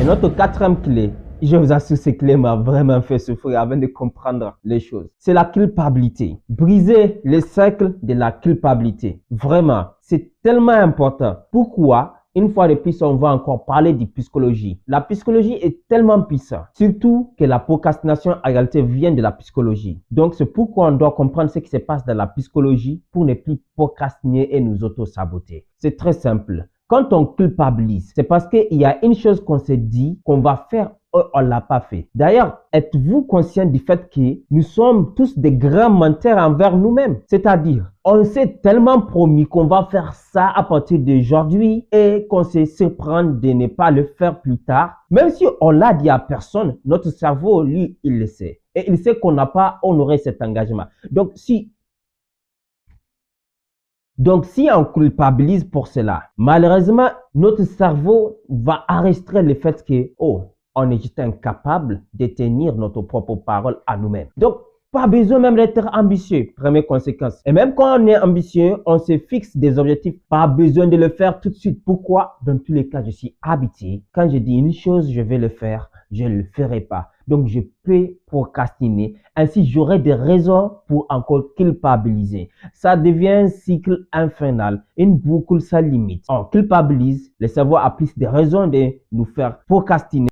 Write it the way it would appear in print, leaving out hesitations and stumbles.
Et notre quatrième clé, je vous assure, cette clé m'a vraiment fait souffrir avant de comprendre les choses. C'est la culpabilité. Briser le cercle de la culpabilité. Vraiment, c'est tellement important. Pourquoi? Une fois de plus, on va encore parler de psychologie. La psychologie est tellement puissante, surtout que la procrastination en réalité vient de la psychologie. Donc, c'est pourquoi on doit comprendre ce qui se passe dans la psychologie pour ne plus procrastiner et nous auto-saboter. C'est très simple. Quand on culpabilise, c'est parce qu'il y a une chose qu'on s'est dit qu'on va faire, on ne l'a pas fait. D'ailleurs, êtes-vous conscient du fait que nous sommes tous des grands menteurs envers nous-mêmes? C'est-à-dire, on s'est tellement promis qu'on va faire ça à partir d'aujourd'hui et qu'on se surprend de ne pas le faire plus tard. Même si on l'a dit à personne, notre cerveau, lui, il le sait. Et il sait qu'on n'a pas honoré cet engagement. Donc, si on culpabilise pour cela, malheureusement, notre cerveau va arrêter le fait que, on est juste incapable de tenir notre propre parole à nous-mêmes. Donc, pas besoin même d'être ambitieux, première conséquence. Et même quand on est ambitieux, on se fixe des objectifs, pas besoin de le faire tout de suite. Pourquoi? Dans tous les cas, je suis habitué. Quand je dis une chose, je vais le faire, je ne le ferai pas. Donc, je peux procrastiner. Ainsi, j'aurai des raisons pour encore culpabiliser. Ça devient un cycle infernal, une boucle sans limite. On culpabilise, le cerveau a plus de raisons de nous faire procrastiner.